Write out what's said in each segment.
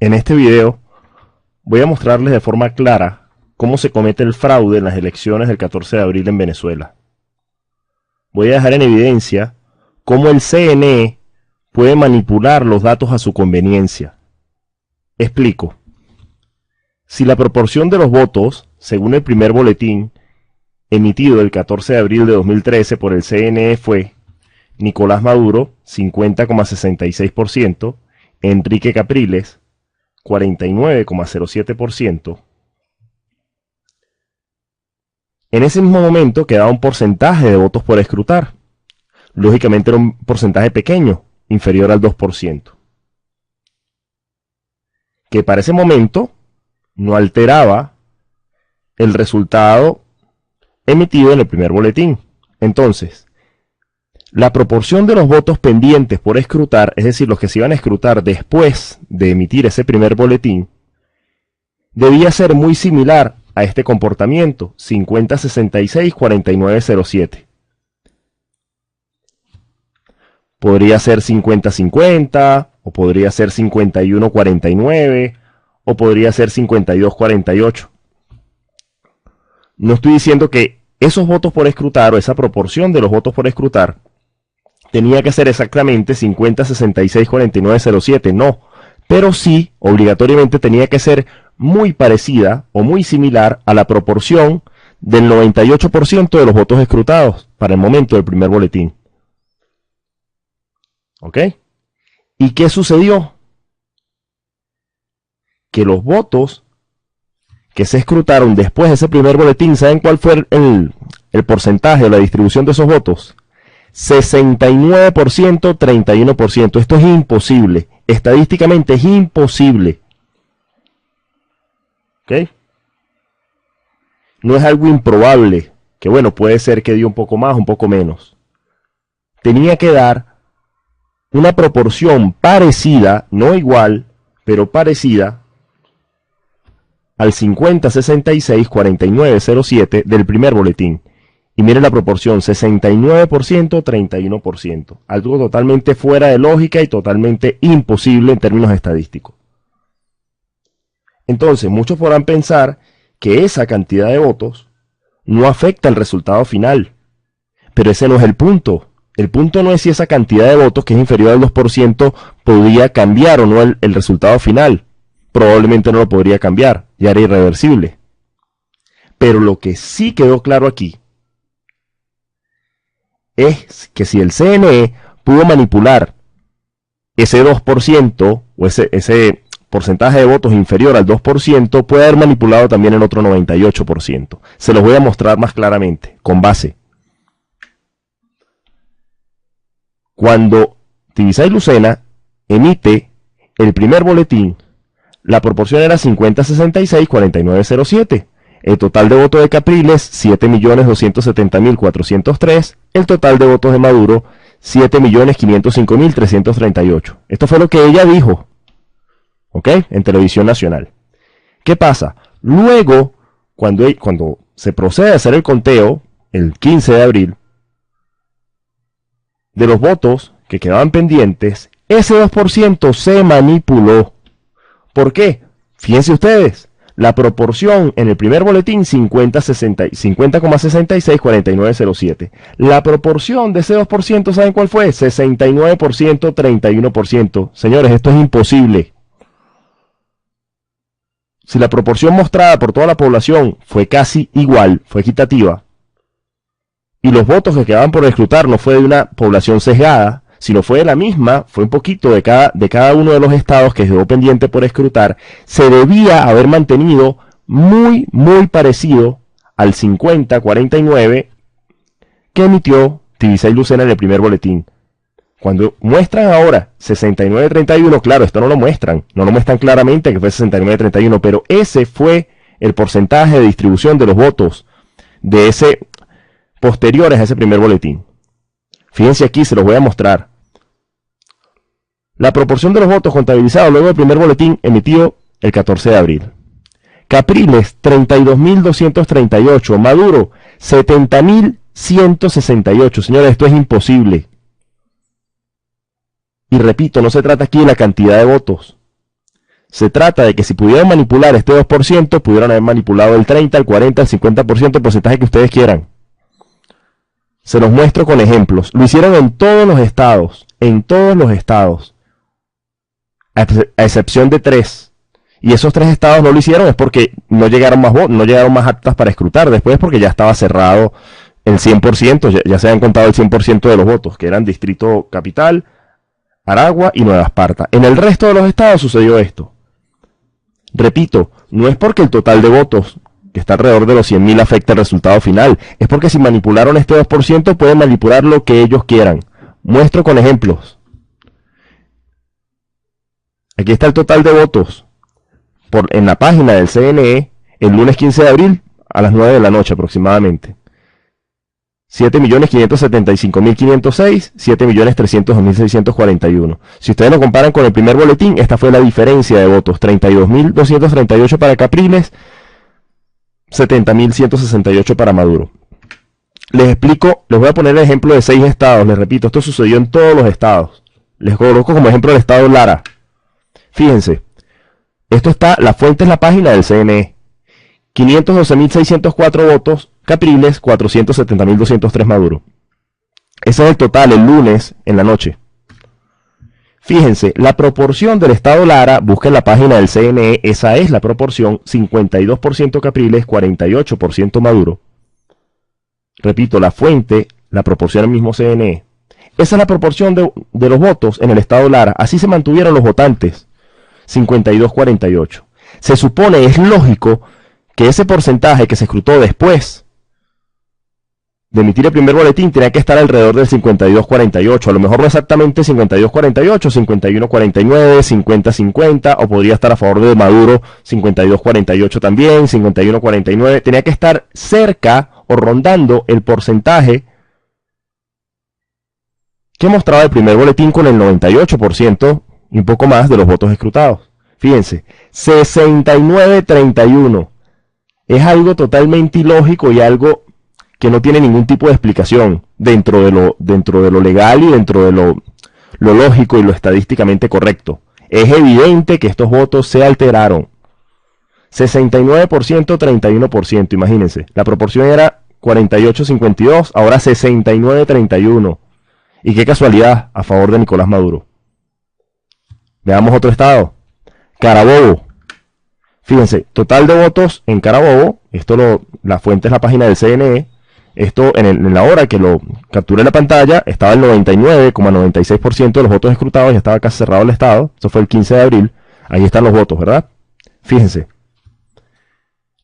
En este video voy a mostrarles de forma clara cómo se comete el fraude en las elecciones del 14 de abril en Venezuela. Voy a dejar en evidencia cómo el CNE puede manipular los datos a su conveniencia. Explico. Si la proporción de los votos, según el primer boletín emitido el 14 de abril de 2013 por el CNE fue Nicolás Maduro, 50,66%, Enrique Capriles, 49,07%. En ese mismo momento quedaba un porcentaje de votos por escrutar. Lógicamente era un porcentaje pequeño, inferior al 2%. Que para ese momento no alteraba el resultado emitido en el primer boletín. Entonces, la proporción de los votos pendientes por escrutar, es decir, los que se iban a escrutar después de emitir ese primer boletín, debía ser muy similar a este comportamiento, 50-66-49-07. Podría ser 50-50, o podría ser 51-49, o podría ser 52-48. No estoy diciendo que esos votos por escrutar, o esa proporción de los votos por escrutar, tenía que ser exactamente 50-66-49-07, no. Pero sí, obligatoriamente tenía que ser muy parecida o muy similar a la proporción del 98% de los votos escrutados para el momento del primer boletín. ¿Ok? ¿Y qué sucedió? Que los votos que se escrutaron después de ese primer boletín, ¿saben cuál fue el porcentaje o la distribución de esos votos? 69%, 31%. Esto es imposible. Estadísticamente es imposible. ¿Ok? No es algo improbable, que bueno, puede ser que dio un poco más, un poco menos. Tenía que dar una proporción parecida, no igual, pero parecida, al 50-66-49-07 del primer boletín. Y miren la proporción, 69%, 31%. Algo totalmente fuera de lógica y totalmente imposible en términos estadísticos. Entonces, muchos podrán pensar que esa cantidad de votos no afecta el resultado final. Pero ese no es el punto. El punto no es si esa cantidad de votos, que es inferior al 2%, podría cambiar o no el resultado final. Probablemente no lo podría cambiar, ya era irreversible. Pero lo que sí quedó claro aquí es que si el CNE pudo manipular ese 2% o ese porcentaje de votos inferior al 2%, puede haber manipulado también el otro 98%. Se los voy a mostrar más claramente, con base. Cuando Tibisay Lucena emite el primer boletín, la proporción era 50-66-49-07. El total de votos de Capriles, 7.270.403. El total de votos de Maduro, 7.505.338. Esto fue lo que ella dijo, ¿ok? En televisión nacional. ¿Qué pasa? Luego, cuando se procede a hacer el conteo, el 15 de abril, de los votos que quedaban pendientes, ese 2% se manipuló. ¿Por qué? Fíjense ustedes. La proporción en el primer boletín 50,66-49-07. La proporción de ese 2%, ¿saben cuál fue? 69%, 31%. Señores, esto es imposible. Si la proporción mostrada por toda la población fue casi igual, fue equitativa, y los votos que quedaban por escrutar no fue de una población sesgada, sino fue de la misma, fue un poquito de cada uno de los estados que quedó pendiente por escrutar, se debía haber mantenido muy, muy parecido al 50-49 que emitió Tibisay Lucena en el primer boletín. Cuando muestran ahora 69-31, claro, esto no lo muestran claramente que fue 69-31, pero ese fue el porcentaje de distribución de los votos de posteriores a ese primer boletín. Fíjense aquí, se los voy a mostrar. La proporción de los votos contabilizados luego del primer boletín emitido el 14 de abril. Capriles, 32.238. Maduro, 70.168. Señores, esto es imposible. Y repito, no se trata aquí de la cantidad de votos, Se trata de que si pudieran manipular este 2%, pudieran haber manipulado el 30, el 40, el 50%, el porcentaje que ustedes quieran. Se los muestro con ejemplos. Lo hicieron en todos los estados, a excepción de 3. Y esos 3 estados no lo hicieron es porque no llegaron más actas para escrutar. Después porque ya estaba cerrado el 100%, ya se habían contado el 100% de los votos, que eran Distrito Capital, Aragua y Nueva Esparta. En el resto de los estados sucedió esto. Repito, no es porque el total de votos, que está alrededor de los 100.000, afecta el resultado final. Es porque si manipularon este 2%, pueden manipular lo que ellos quieran. Muestro con ejemplos. Aquí está el total de votos en la página del CNE el lunes 15 de abril a las 9 de la noche aproximadamente. 7.575.506, 7.302.641. Si ustedes lo comparan con el primer boletín, esta fue la diferencia de votos. 32.238 para Capriles, 70.168 para Maduro. Les explico, les voy a poner el ejemplo de 6 estados. Les repito, esto sucedió en todos los estados. Les coloco como ejemplo el estado Lara. Fíjense, la fuente es la página del CNE. 512.604 votos Capriles, 470.203 Maduro. Ese es el total el lunes en la noche. Fíjense, la proporción del estado Lara, busquen la página del CNE, esa es la proporción: 52% Capriles, 48% Maduro. Repito, la fuente, la proporción del mismo CNE. Esa es la proporción de los votos en el estado Lara. Así se mantuvieron los votantes, 52-48. Se supone, es lógico, que ese porcentaje que se escrutó después de emitir el primer boletín tenía que estar alrededor del 52-48, a lo mejor no exactamente 52-48, 51-49, 50-50, o podría estar a favor de Maduro 52-48 también, 51-49, tenía que estar cerca o rondando el porcentaje que mostraba el primer boletín con el 98% y un poco más de los votos escrutados. Fíjense, 69-31. Es algo totalmente ilógico y algo que no tiene ningún tipo de explicación dentro de lo legal y dentro de lo lógico y lo estadísticamente correcto. Es evidente que estos votos se alteraron. 69%, 31%, imagínense. La proporción era 48-52, ahora 69-31. Y qué casualidad, a favor de Nicolás Maduro. Veamos otro estado. Carabobo. Fíjense, total de votos en Carabobo, la fuente es la página del CNE, esto en la hora que lo capturé en la pantalla, estaba el 99,96% de los votos escrutados, ya estaba casi cerrado el estado, eso fue el 15 de abril, ahí están los votos, ¿verdad? Fíjense,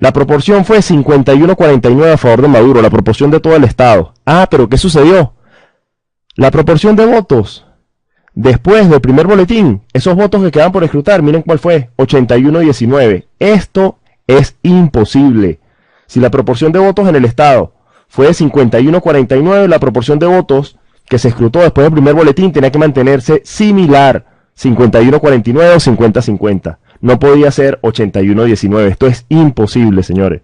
la proporción fue 51-49 a favor de Maduro, la proporción de todo el estado. Ah, pero ¿qué sucedió? La proporción de votos después del primer boletín, esos votos que quedan por escrutar, miren cuál fue, 81-19. Esto es imposible. Si la proporción de votos en el estado fue de 51-49, la proporción de votos que se escrutó después del primer boletín tenía que mantenerse similar, 51-49 o 50-50. No podía ser 81-19. Esto es imposible, señores.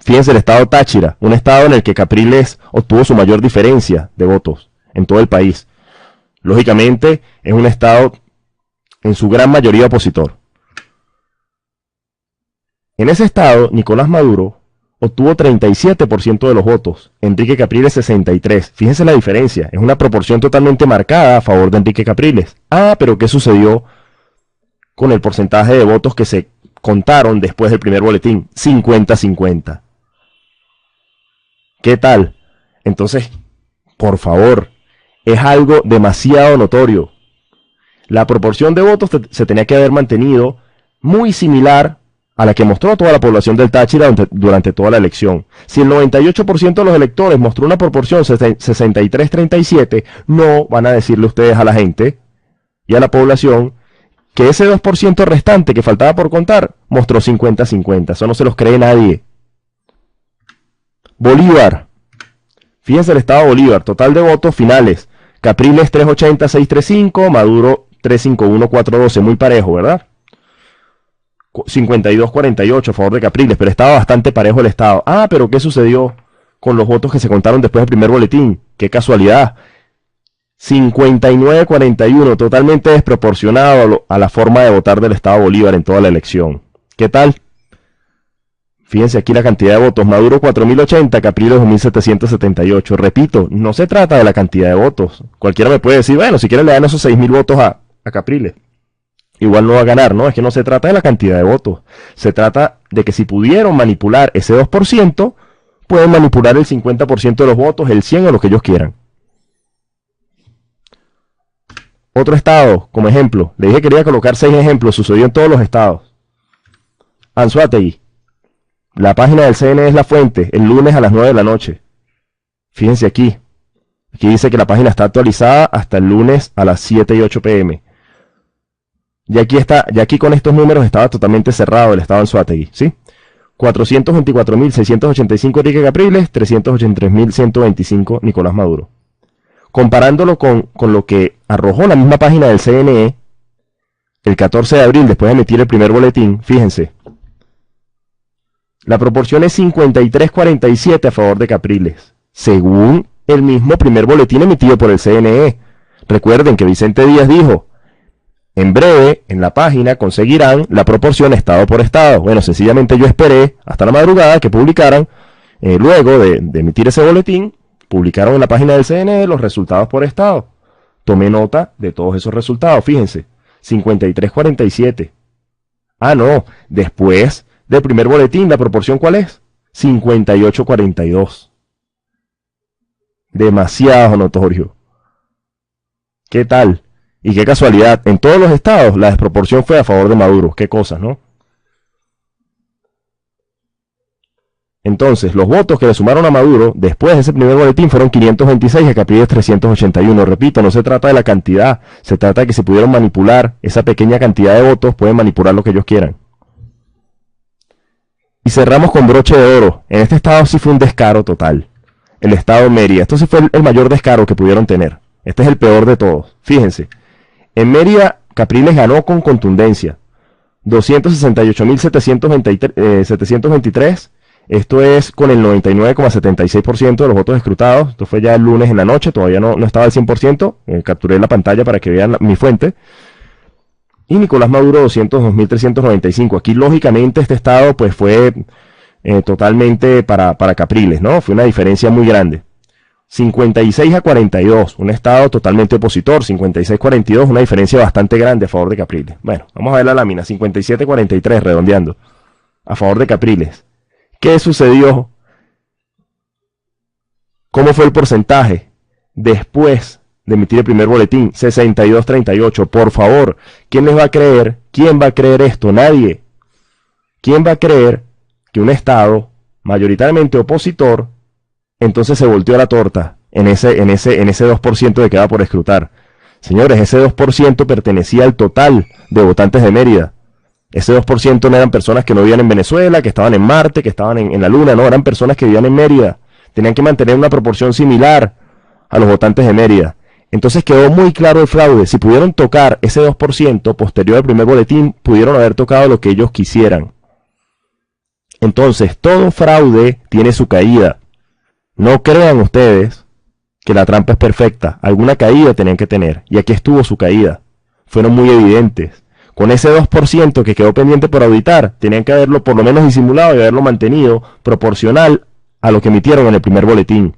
Fíjense el estado Táchira, un estado en el que Capriles obtuvo su mayor diferencia de votos en todo el país. Lógicamente, es un estado en su gran mayoría opositor. En ese estado, Nicolás Maduro obtuvo 37% de los votos, Enrique Capriles 63%. Fíjense la diferencia, es una proporción totalmente marcada a favor de Enrique Capriles. Ah, pero ¿qué sucedió con el porcentaje de votos que se contaron después del primer boletín? 50-50. ¿Qué tal? Entonces, por favor, es algo demasiado notorio. La proporción de votos se tenía que haber mantenido muy similar a la que mostró toda la población del Táchira durante toda la elección. Si el 98% de los electores mostró una proporción 63-37, no van a decirle ustedes a la gente y a la población que ese 2% restante que faltaba por contar mostró 50-50. Eso no se los cree nadie. Bolívar. Fíjense el estado de Bolívar. Total de votos finales. Capriles 380-635, Maduro 351-412, muy parejo, ¿verdad? 52-48 a favor de Capriles, pero estaba bastante parejo el estado. Ah, pero ¿qué sucedió con los votos que se contaron después del primer boletín? ¡Qué casualidad! 59-41, totalmente desproporcionado a la forma de votar del Estado Bolívar en toda la elección. ¿Qué tal? Fíjense aquí la cantidad de votos. Maduro 4.080, Capriles 2.778. Repito, no se trata de la cantidad de votos. Cualquiera me puede decir, bueno, si quieren le dan esos 6.000 votos a Capriles. Igual no va a ganar, ¿no? Es que no se trata de la cantidad de votos. Se trata de que si pudieron manipular ese 2%, pueden manipular el 50% de los votos, el 100% o lo que ellos quieran. Otro estado, como ejemplo. Le dije que quería colocar 6 ejemplos. Sucedió en todos los estados. Anzoátegui. La página del CNE es La Fuente, el lunes a las 9 de la noche. Fíjense aquí. Aquí dice que la página está actualizada hasta el lunes a las 7 y 8 pm. Y aquí está, ya aquí con estos números estaba totalmente cerrado el estado de Anzoátegui, ¿sí? 424.685 Enrique Capriles, 383.125 Nicolás Maduro. Comparándolo con lo que arrojó la misma página del CNE el 14 de abril, después de emitir el primer boletín, fíjense. La proporción es 53-47 a favor de Capriles, según el mismo primer boletín emitido por el CNE. Recuerden que Vicente Díaz dijo, en breve, en la página conseguirán la proporción estado por estado. Bueno, sencillamente yo esperé hasta la madrugada que publicaran, luego de emitir ese boletín, publicaron en la página del CNE los resultados por estado. Tomé nota de todos esos resultados, fíjense, 53-47. Ah, no, después del primer boletín, ¿la proporción cuál es? 58-42. Demasiado notorio. ¿Qué tal? Y qué casualidad, en todos los estados la desproporción fue a favor de Maduro. Qué cosas, ¿no? Entonces, los votos que le sumaron a Maduro después de ese primer boletín fueron 526 y a Capriles 381. Repito, no se trata de la cantidad, se trata de que si pudieron manipular esa pequeña cantidad de votos, pueden manipular lo que ellos quieran. Y cerramos con broche de oro. En este estado sí fue un descaro total. El estado de Mérida. Esto sí fue el mayor descaro que pudieron tener. Este es el peor de todos. Fíjense. En Mérida, Capriles ganó con contundencia. 268.723. Esto es con el 99,76% de los votos escrutados. Esto fue ya el lunes en la noche. Todavía no estaba al 100%. Capturé la pantalla para que vean mi fuente. Y Nicolás Maduro 202.395. Aquí lógicamente este estado pues fue totalmente para Capriles, ¿no? Fue una diferencia muy grande. 56-42, un estado totalmente opositor. 56-42, una diferencia bastante grande a favor de Capriles. Bueno, vamos a ver la lámina. 57-43, redondeando, a favor de Capriles. ¿Qué sucedió? ¿Cómo fue el porcentaje después de emitir el primer boletín? 62-38. Por favor, ¿quién les va a creer? ¿Quién va a creer esto? Nadie. ¿Quién va a creer que un estado mayoritariamente opositor entonces se volteó la torta en ese 2% que queda por escrutar? Señores, ese 2% pertenecía al total de votantes de Mérida. Ese 2% no eran personas que no vivían en Venezuela, que estaban en Marte, que estaban en la Luna, no, eran personas que vivían en Mérida. Tenían que mantener una proporción similar a los votantes de Mérida. Entonces quedó muy claro el fraude. Si pudieron tocar ese 2% posterior al primer boletín, pudieron haber tocado lo que ellos quisieran. Entonces, todo fraude tiene su caída. No crean ustedes que la trampa es perfecta. Alguna caída tenían que tener. Y aquí estuvo su caída. Fueron muy evidentes. Con ese 2% que quedó pendiente por auditar, tenían que haberlo por lo menos disimulado y haberlo mantenido proporcional a lo que emitieron en el primer boletín.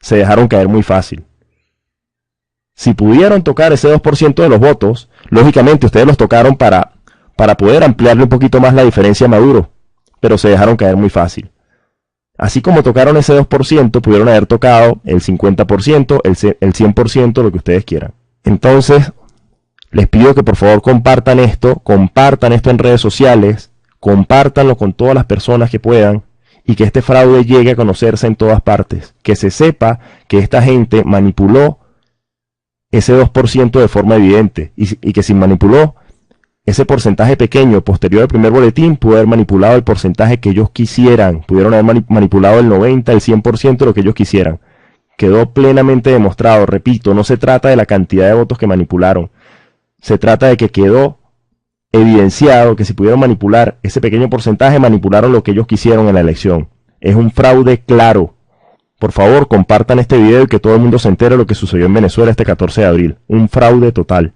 Se dejaron caer muy fácil. Si pudieron tocar ese 2% de los votos, lógicamente ustedes los tocaron para poder ampliarle un poquito más la diferencia a Maduro, pero se dejaron caer muy fácil. Así como tocaron ese 2%, pudieron haber tocado el 50%, el 100%, lo que ustedes quieran. Entonces, les pido que por favor compartan esto en redes sociales, compártanlo con todas las personas que puedan, y que este fraude llegue a conocerse en todas partes. Que se sepa que esta gente manipuló ese 2% de forma evidente, y que si manipuló ese porcentaje pequeño posterior al primer boletín, pudo haber manipulado el porcentaje que ellos quisieran. Pudieron haber manipulado el 90, el 100% de lo que ellos quisieran. Quedó plenamente demostrado. Repito, no se trata de la cantidad de votos que manipularon. Se trata de que quedó evidenciado que si pudieron manipular ese pequeño porcentaje, manipularon lo que ellos quisieron en la elección. Es un fraude claro. Por favor, compartan este video y que todo el mundo se entere de lo que sucedió en Venezuela este 14 de abril. Un fraude total.